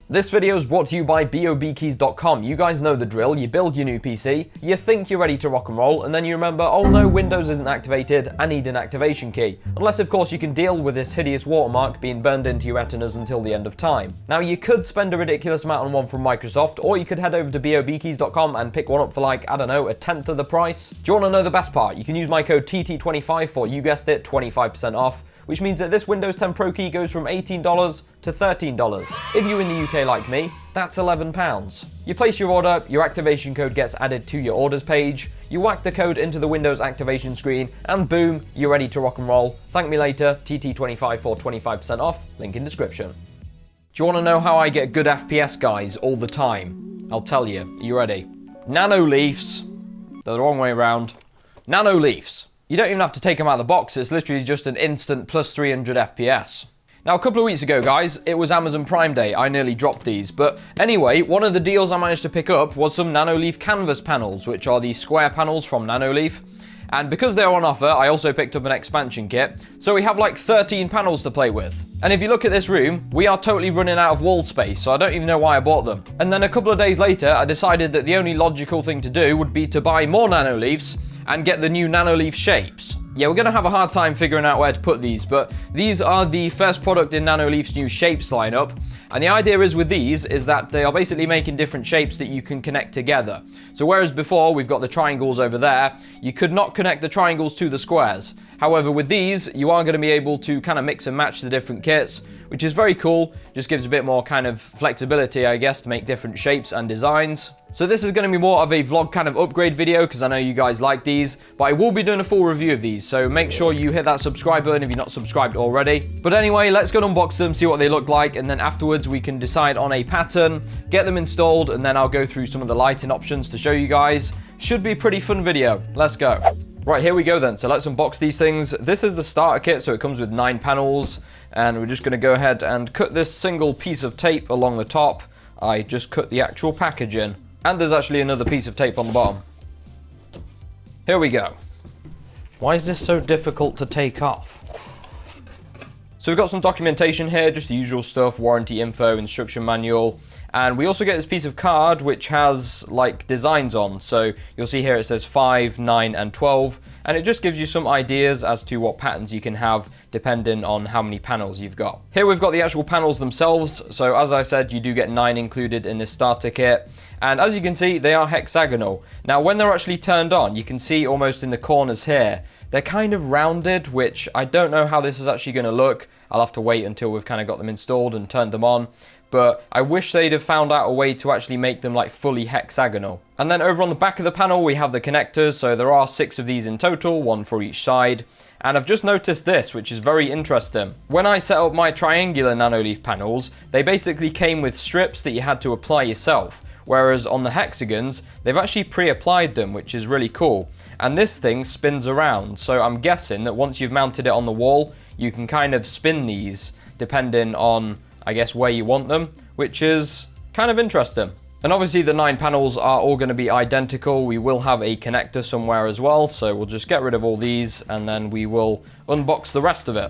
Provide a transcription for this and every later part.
This video is brought to you by bobkeys.com. You guys know the drill. You build your new PC, you think you're ready to rock and roll, and then you remember, oh no, Windows isn't activated, I need an activation key. Unless of course you can deal with this hideous watermark being burned into your retinas until the end of time. Now you could spend a ridiculous amount on one from Microsoft, or you could head over to bobkeys.com and pick one up for like, I don't know, a tenth of the price. Do you want to know the best part? You can use my code TT25 for, you guessed it, 25% off. Which means that this Windows 10 Pro key goes from $18 to $13. If you're in the UK like me, that's £11. You place your order, your activation code gets added to your orders page, you whack the code into the Windows activation screen, and boom, you're ready to rock and roll. Thank me later, TT25 for 25% off, link in description. Do you want to know how I get good FPS, guys, all the time? I'll tell you. Are you ready? Nanoleafs. They're the wrong way around. Nanoleafs. You don't even have to take them out of the box, it's literally just an instant plus 300 FPS. Now a couple of weeks ago guys, it was Amazon Prime Day, I nearly dropped these, but anyway, one of the deals I managed to pick up was some Nanoleaf canvas panels, which are these square panels from Nanoleaf. And because they're on offer, I also picked up an expansion kit, so we have like 13 panels to play with. And if you look at this room, we are totally running out of wall space, so I don't even know why I bought them. And then a couple of days later, I decided that the only logical thing to do would be to buy more Nanoleafs and get the new Nanoleaf shapes. Yeah, we're gonna have a hard time figuring out where to put these, but these are the first product in Nanoleaf's new shapes lineup. And the idea is with these is that they are basically making different shapes that you can connect together. So whereas before we've got the triangles over there, you could not connect the triangles to the squares. However, with these, you are going to be able to kind of mix and match the different kits, which is very cool. Just gives a bit more kind of flexibility, I guess, to make different shapes and designs. So this is going to be more of a vlog kind of upgrade video, because I know you guys like these, but I will be doing a full review of these, so make sure you hit that subscribe button if you're not subscribed already. But anyway, let's go and unbox them, see what they look like, and then afterwards we can decide on a pattern, get them installed, and then I'll go through some of the lighting options to show you guys. Should be a pretty fun video. Let's go. Right, here we go then. So let's unbox these things. This is the starter kit, so it comes with 9 panels, and we're just going to go ahead and cut this single piece of tape along the top. I just cut the actual package in, and there's actually another piece of tape on the bottom. Here we go. Why is this so difficult to take off? So we've got some documentation here, just the usual stuff, warranty info, instruction manual. And we also get this piece of card which has like designs on. So you'll see here it says 5, 9 and 12. And it just gives you some ideas as to what patterns you can have depending on how many panels you've got. Here we've got the actual panels themselves. So as I said, you do get 9 included in this starter kit. And as you can see, they are hexagonal. Now when they're actually turned on, you can see almost in the corners here, they're kind of rounded, which I don't know how this is actually going to look. I'll have to wait until we've kind of got them installed and turned them on. But I wish they'd have found out a way to actually make them like fully hexagonal. And then over on the back of the panel we have the connectors, so there are 6 of these in total, 1 for each side. And I've just noticed this, which is very interesting. When I set up my triangular Nanoleaf panels, they basically came with strips that you had to apply yourself. Whereas on the hexagons, they've actually pre-applied them, which is really cool. And this thing spins around, so I'm guessing that once you've mounted it on the wall, you can kind of spin these depending on, I guess, where you want them, which is kind of interesting. And obviously the 9 panels are all going to be identical. We will have a connector somewhere as well, so we'll just get rid of all these and then we will unbox the rest of it.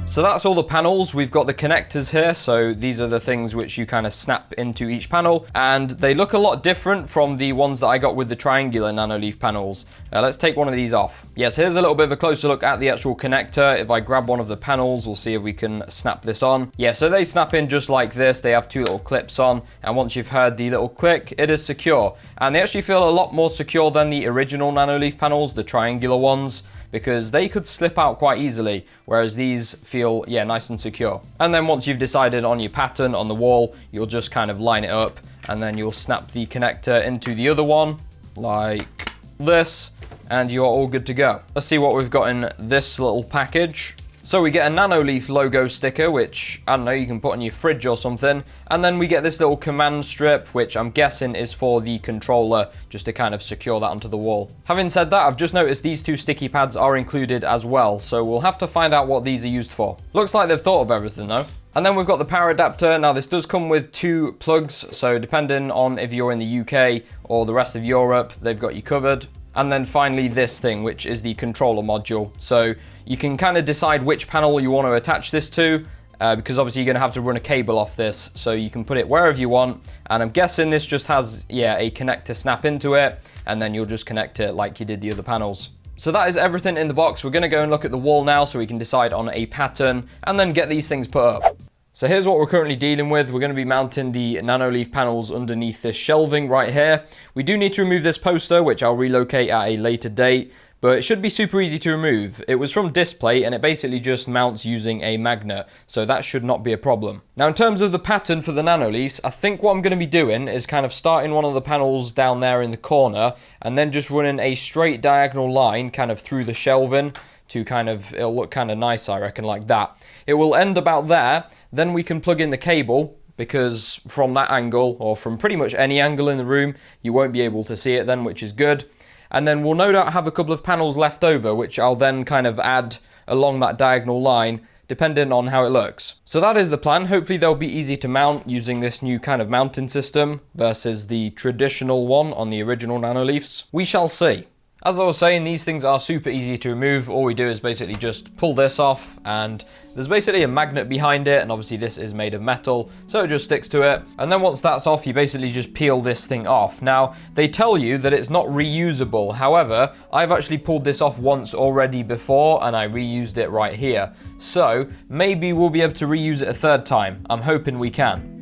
So that's all the panels. We've got the connectors here, so these are the things which you kind of snap into each panel, and they look a lot different from the ones that I got with the triangular Nanoleaf panels. Let's take one of these off. Yes, here's a little bit of a closer look at the actual connector. If I grab one of the panels, we'll see if we can snap this on. Yeah, so they snap in just like this. They have 2 little clips on, and once you've heard the little click, it is secure. And they actually feel a lot more secure than the original Nanoleaf panels, the triangular ones, because they could slip out quite easily, whereas these feel, yeah, nice and secure. And then once you've decided on your pattern on the wall, you'll just kind of line it up, and then you'll snap the connector into the other one, like this, and you're all good to go. Let's see what we've got in this little package. So we get a Nanoleaf logo sticker, which, I don't know, you can put on your fridge or something. And then we get this little command strip, which I'm guessing is for the controller, just to kind of secure that onto the wall. Having said that, I've just noticed these 2 sticky pads are included as well, so we'll have to find out what these are used for. Looks like they've thought of everything though. And then we've got the power adapter. Now this does come with 2 plugs, so depending on if you're in the UK or the rest of Europe, they've got you covered. And then finally this thing, which is the controller module. So you can kind of decide which panel you want to attach this to. because obviously you're going to have to run a cable off this, so you can put it wherever you want. And I'm guessing this just has, yeah, a connector snap into it, and then you'll just connect it like you did the other panels. So that is everything in the box. We're going to go and look at the wall now so we can decide on a pattern and then get these things put up. So here's what we're currently dealing with. We're going to be mounting the Nanoleaf panels underneath this shelving right here. We do need to remove this poster, which I'll relocate at a later date, but it should be super easy to remove. It was from displate and it basically just mounts using a magnet, so that should not be a problem. Now in terms of the pattern for the Nanoleafs, I think what I'm going to be doing is kind of starting one of the panels down there in the corner and then just running a straight diagonal line kind of through the shelving to kind of, it'll look kind of nice, I reckon, like that. It will end about there, then we can plug in the cable, because from that angle, or from pretty much any angle in the room, you won't be able to see it then, which is good. And then we'll no doubt have a couple of panels left over, which I'll then kind of add along that diagonal line, depending on how it looks. So that is the plan. Hopefully they'll be easy to mount using this new kind of mounting system versus the traditional one on the original Nanoleafs. We shall see. As I was saying, these things are super easy to remove. All we do is basically just pull this off, and there's basically a magnet behind it, and obviously this is made of metal, so it just sticks to it. And then once that's off, you basically just peel this thing off. Now, they tell you that it's not reusable. However, I've actually pulled this off once already before, and I reused it right here. So maybe we'll be able to reuse it a third time. I'm hoping we can.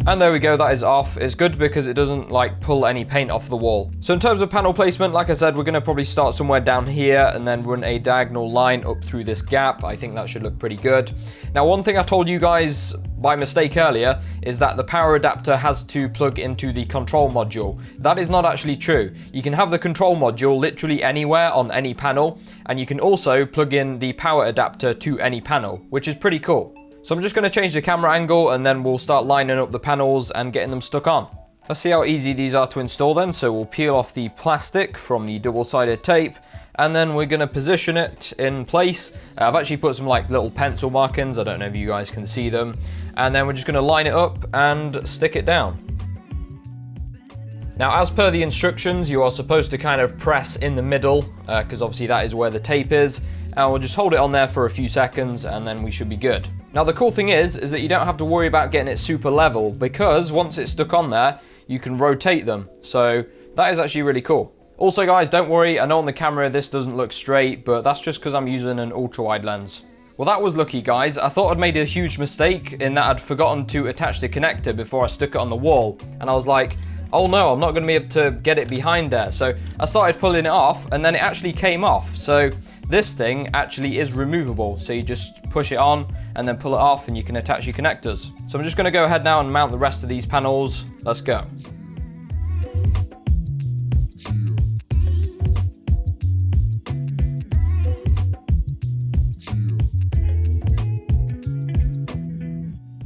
And there we go, that is off. It's good because it doesn't like pull any paint off the wall. So in terms of panel placement, like I said, we're gonna probably start somewhere down here and then run a diagonal line up through this gap. I think that should look pretty good. Now, one thing I told you guys by mistake earlier is that the power adapter has to plug into the control module. That is not actually true. You can have the control module literally anywhere on any panel, and you can also plug in the power adapter to any panel, which is pretty cool. So I'm just going to change the camera angle and then we'll start lining up the panels and getting them stuck on. Let's see how easy these are to install then. So we'll peel off the plastic from the double-sided tape and then we're going to position it in place. I've actually put some like little pencil markings. I don't know if you guys can see them. And then we're just going to line it up and stick it down. Now, as per the instructions, you are supposed to kind of press in the middle because obviously that is where the tape is. And we'll just hold it on there for a few seconds and then we should be good. Now the cool thing is that you don't have to worry about getting it super level because once it's stuck on there, you can rotate them. So that is actually really cool. Also guys, don't worry, I know on the camera this doesn't look straight, but that's just because I'm using an ultra-wide lens. Well, that was lucky guys. I thought I'd made a huge mistake in that I'd forgotten to attach the connector before I stuck it on the wall. And I was like, oh no, I'm not going to be able to get it behind there. So I started pulling it off and then it actually came off. So this thing actually is removable. So you just push it on and then pull it off and you can attach your connectors. So I'm just going to go ahead now and mount the rest of these panels. Let's go.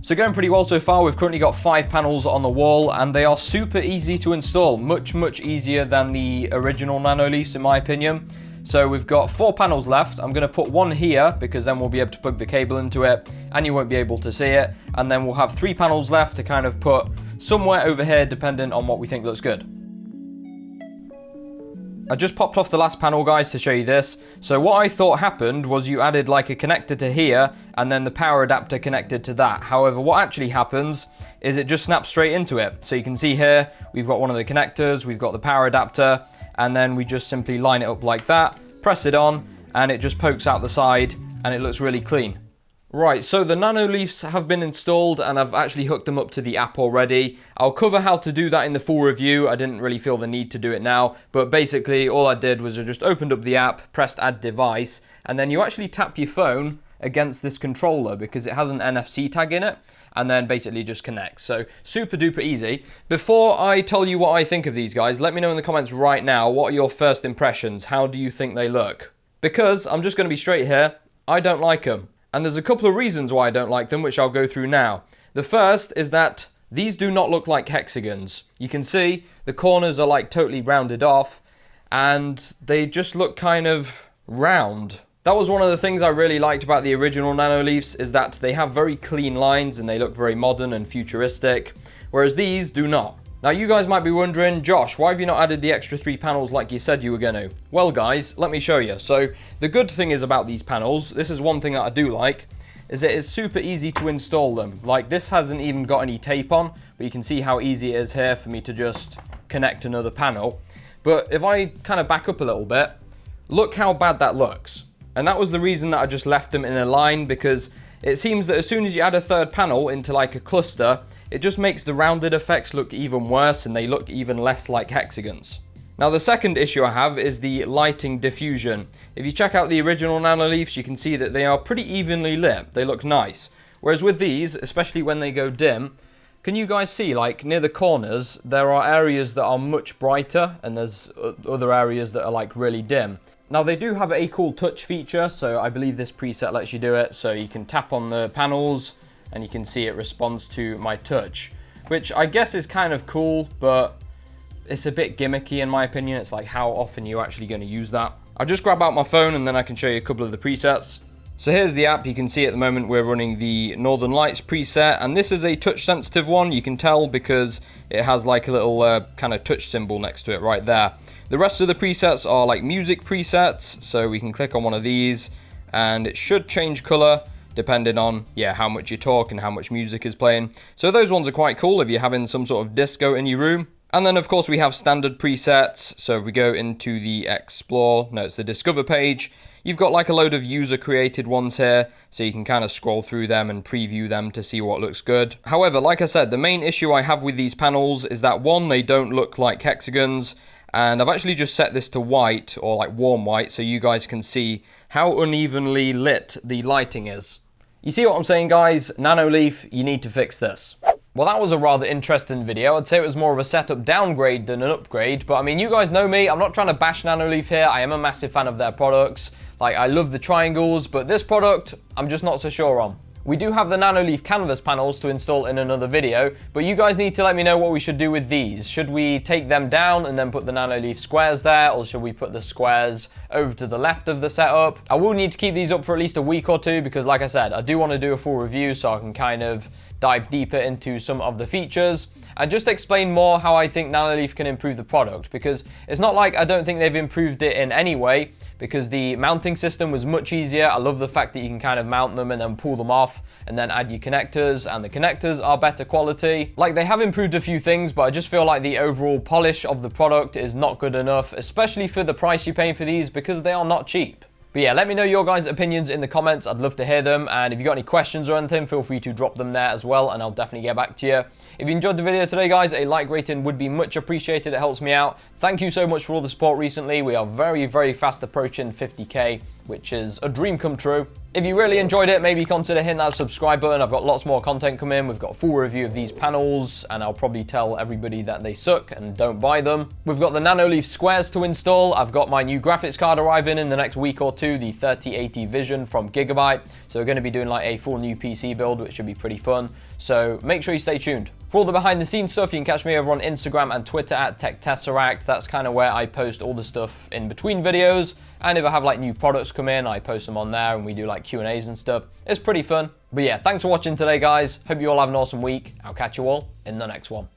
So going pretty well so far. We've currently got 5 panels on the wall and they are super easy to install. Much easier than the original Nanoleafs in my opinion. So we've got 4 panels left. I'm going to put one here because then we'll be able to plug the cable into it and you won't be able to see it. And then we'll have 3 panels left to kind of put somewhere over here depending on what we think looks good. I just popped off the last panel guys to show you this. So what I thought happened was you added like a connector to here and then the power adapter connected to that. However, what actually happens is it just snaps straight into it. So you can see here, we've got one of the connectors, we've got the power adapter, and then we just simply line it up like that, press it on, and it just pokes out the side, and it looks really clean. Right, so the Nanoleafs have been installed, and I've actually hooked them up to the app already. I'll cover how to do that in the full review. I didn't really feel the need to do it now, but basically all I did was I just opened up the app, pressed add device, and then you actually tap your phone against this controller because it has an NFC tag in it, and then basically just connects. So super duper easy. Before I tell you what I think of these guys, let me know in the comments right now, what are your first impressions? How do you think they look? Because I'm just going to be straight here, I don't like them. And there's a couple of reasons why I don't like them, which I'll go through now. The first is that these do not look like hexagons. You can see the corners are like totally rounded off, and they just look kind of round. That was one of the things I really liked about the original Nanoleafs, is that they have very clean lines and they look very modern and futuristic, whereas these do not. Now you guys might be wondering, Josh, why have you not added the extra 3 panels like you said you were going to? Well guys, let me show you. So the good thing is about these panels, this is one thing that I do like, is that it's super easy to install them. Like, this hasn't even got any tape on, but you can see how easy it is here for me to just connect another panel. But if I kind of back up a little bit, look how bad that looks. And that was the reason that I just left them in a line, because it seems that as soon as you add a third panel into like a cluster, it just makes the rounded effects look even worse and they look even less like hexagons. Now, the second issue I have is the lighting diffusion. If you check out the original Nanoleafs, you can see that they are pretty evenly lit. They look nice. Whereas with these, especially when they go dim, can you guys see, like, near the corners, there are areas that are much brighter and there's other areas that are like really dim. Now, they do have a cool touch feature, so I believe this preset lets you do it. So you can tap on the panels and you can see it responds to my touch, which I guess is kind of cool, but it's a bit gimmicky in my opinion. It's like, how often are you actually going to use that? I'll just grab out my phone and then I can show you a couple of the presets. So here's the app. You can see at the moment we're running the Northern Lights preset, and this is a touch sensitive one. You can tell because it has like a little kind of touch symbol next to it right there. The rest of the presets are like music presets, so we can click on one of these and it should change color depending on, yeah, how much you talk and how much music is playing. So those ones are quite cool if you're having some sort of disco in your room. And then of course we have standard presets. So if we go into the Explore, no, it's the Discover page, you've got like a load of user created ones here, so you can kind of scroll through them and preview them to see what looks good. However, like I said, the main issue I have with these panels is that, one, they don't look like hexagons, and I've actually just set this to white, or like warm white, so you guys can see how unevenly lit the lighting is. You see what I'm saying, guys? Nanoleaf, you need to fix this. Well, that was a rather interesting video. I'd say it was more of a setup downgrade than an upgrade, but I mean, you guys know me. I'm not trying to bash Nanoleaf here. I am a massive fan of their products. Like, I love the triangles, but this product, I'm just not so sure on. We do have the Nanoleaf canvas panels to install in another video, but you guys need to let me know what we should do with these. Should we take them down and then put the Nanoleaf squares there, or should we put the squares over to the left of the setup? I will need to keep these up for at least a week or two, because like I said, I do want to do a full review so I can kind of dive deeper into some of the features and just explain more how I think Nanoleaf can improve the product, because it's not like I don't think they've improved it in any way, because the mounting system was much easier. I love the fact that you can kind of mount them and then pull them off and then add your connectors, and the connectors are better quality. Like, they have improved a few things, but I just feel like the overall polish of the product is not good enough, especially for the price you're paying for these, because they are not cheap. But yeah, let me know your guys' opinions in the comments. I'd love to hear them. And if you got any questions or anything, feel free to drop them there as well, and I'll definitely get back to you. If you enjoyed the video today, guys, a like rating would be much appreciated. It helps me out. Thank you so much for all the support recently. We are very, very fast approaching 50k, which is a dream come true. If you really enjoyed it, maybe consider hitting that subscribe button. I've got lots more content coming. We've got a full review of these panels, and I'll probably tell everybody that they suck and don't buy them. We've got the Nanoleaf squares to install. I've got my new graphics card arriving in the next week or two, the 3080 Vision from Gigabyte. So we're going to be doing like a full new PC build, which should be pretty fun. So make sure you stay tuned. For all the behind the scenes stuff, you can catch me over on Instagram and Twitter at Tesseract. That's kind of where I post all the stuff in between videos. And if I have like new products come in, I post them on there and we do like Q&As and stuff. It's pretty fun. But yeah, thanks for watching today, guys. Hope you all have an awesome week. I'll catch you all in the next one.